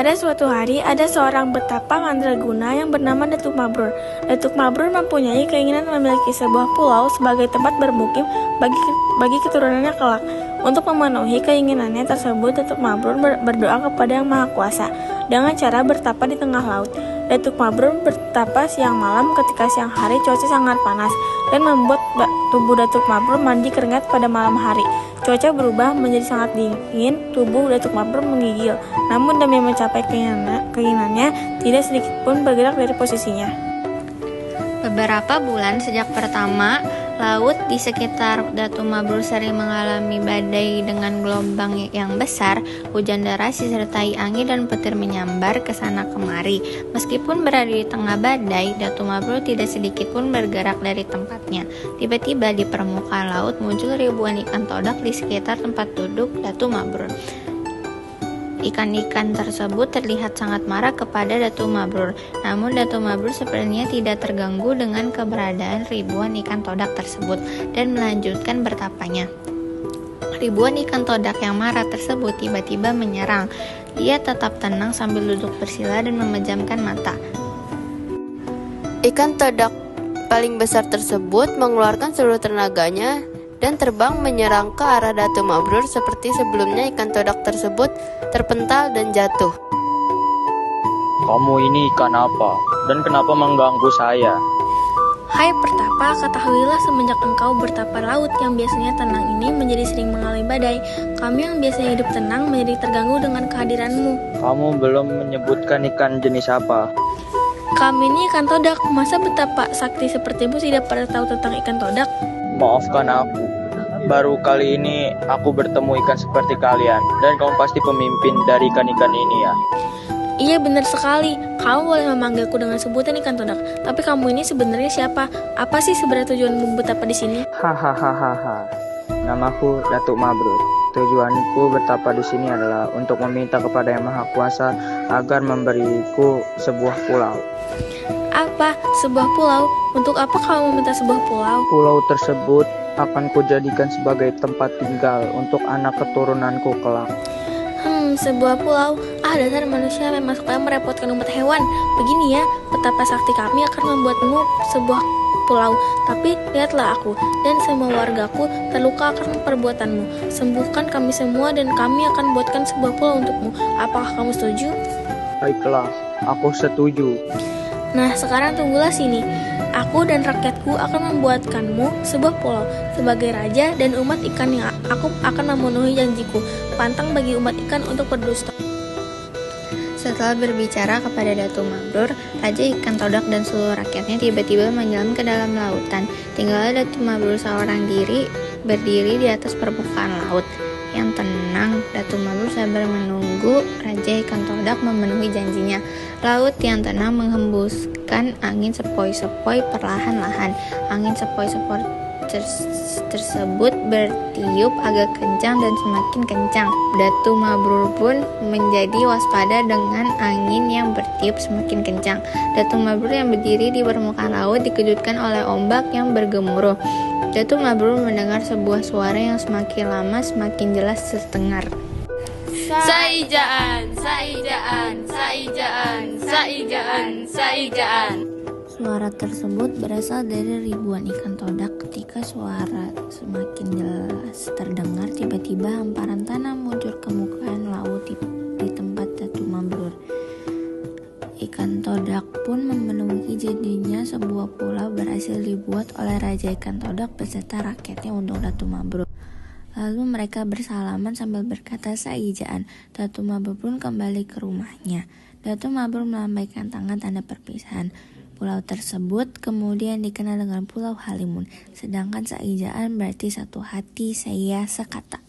Pada suatu hari, ada seorang betapa mandraguna yang bernama Datuk Mabrur. Datuk Mabrur mempunyai keinginan memiliki sebuah pulau sebagai tempat bermukim bagi keturunannya kelak. Untuk memenuhi keinginannya tersebut, Datuk Mabrur berdoa kepada Yang Maha Kuasa dengan cara bertapa di tengah laut. Datuk Mabrur bertapa siang malam ketika siang hari cuaca sangat panas dan membuat tubuh Datuk Mabrur mandi keringat pada malam hari. Cuaca berubah menjadi sangat dingin, tubuh Datuk Mabrur menggigil. Namun demi mencapai keinginannya, tidak sedikit pun bergerak dari posisinya. Beberapa bulan sejak pertama, laut di sekitar Datuk Mabrur sering mengalami badai dengan gelombang yang besar, hujan deras disertai angin dan petir menyambar ke sana kemari. Meskipun berada di tengah badai, Datuk Mabrur tidak sedikit pun bergerak dari tempatnya. Tiba-tiba di permukaan laut muncul ribuan ikan todak di sekitar tempat duduk Datuk Mabrur. Ikan-ikan tersebut terlihat sangat marah kepada Datuk Mabrur. Namun Datuk Mabrur sepertinya tidak terganggu dengan keberadaan ribuan ikan todak tersebut dan melanjutkan bertapanya. Ribuan ikan todak yang marah tersebut tiba-tiba menyerang. Dia tetap tenang sambil duduk bersila dan memejamkan mata. Ikan todak paling besar tersebut mengeluarkan seluruh tenaganya dan terbang menyerang ke arah Datuk Mabrur. Seperti sebelumnya, ikan todak tersebut terpental dan jatuh. Kamu ini ikan apa? Dan kenapa mengganggu saya? Hai Pertapa, ketahuilah semenjak engkau bertapa laut yang biasanya tenang ini menjadi sering mengalami badai. Kami yang biasanya hidup tenang menjadi terganggu dengan kehadiranmu. Kamu belum menyebutkan ikan jenis apa? Kami ini ikan todak, masa betapa sakti sepertimu tidak pernah tahu tentang ikan todak? Maafkan aku. Baru kali ini aku bertemu ikan seperti kalian. Dan kamu pasti pemimpin dari ikan-ikan ini ya? Iya benar sekali, kamu boleh memanggilku dengan sebutan ikan todak. Tapi kamu ini sebenarnya siapa? Apa sih sebenarnya tujuanmu betapa di sini? Hahaha. Namaku Datuk Mabrur. Tujuanku bertapa di sini adalah untuk meminta kepada Yang Maha Kuasa agar memberiku sebuah pulau. Apa? Sebuah pulau? Untuk apa kamu meminta sebuah pulau? Pulau tersebut akan kujadikan sebagai tempat tinggal untuk anak keturunanku kelak. Sebuah pulau? Dasar manusia memang suka merepotkan umat hewan. Begini ya, betapa sakti kami akan membuatmu sebuah pulau. Tapi lihatlah aku dan semua wargaku terluka akan perbuatanmu. Sembuhkan kami semua dan kami akan buatkan sebuah pulau untukmu. Apakah kamu setuju? Baiklah, aku setuju. Nah, sekarang tunggulah sini. Aku dan rakyatku akan membuatkanmu sebuah pulau. Sebagai raja dan umat ikan yang aku akan memenuhi janjiku. Pantang bagi umat ikan untuk berdusta. Setelah berbicara kepada Datuk Mabrur, Raja Ikan Todak dan seluruh rakyatnya tiba-tiba menyelam ke dalam lautan. Tinggallah Datuk Mabrur seorang diri berdiri di atas permukaan laut yang tenang. Datuk Mabrur sabar menunggu Raja Ikan Todak memenuhi janjinya. Laut yang tenang menghembuskan angin sepoi-sepoi perlahan-lahan. Angin sepoi-sepoi tersebut bertiup agak kencang dan semakin kencang. Datuk Mabrur pun menjadi waspada dengan angin yang bertiup semakin kencang. Datuk Mabrur yang berdiri di permukaan laut dikejutkan oleh ombak yang bergemuruh. Datuk Mabrur mendengar sebuah suara yang semakin lama semakin jelas terdengar. Saijaan, saijaan, saijaan, saijaan, saijaan. Suara tersebut berasal dari ribuan ikan todak. Ketika suara semakin jelas terdengar, tiba-tiba hamparan tanah muncul ke muka laut di tempat Datuk Mabrur. Ikan todak pun memenuhi jadinya sebuah pulau berhasil dibuat oleh Raja Ikan Todak beserta rakyatnya untuk Datuk Mabrur. Lalu mereka bersalaman sambil berkata saijaan. Datuk Mabrur pun kembali ke rumahnya. Datuk Mabrur melambaikan tangan tanda perpisahan. Pulau tersebut kemudian dikenal dengan Pulau Halimun. Sedangkan saijaan berarti satu hati, saya sekata.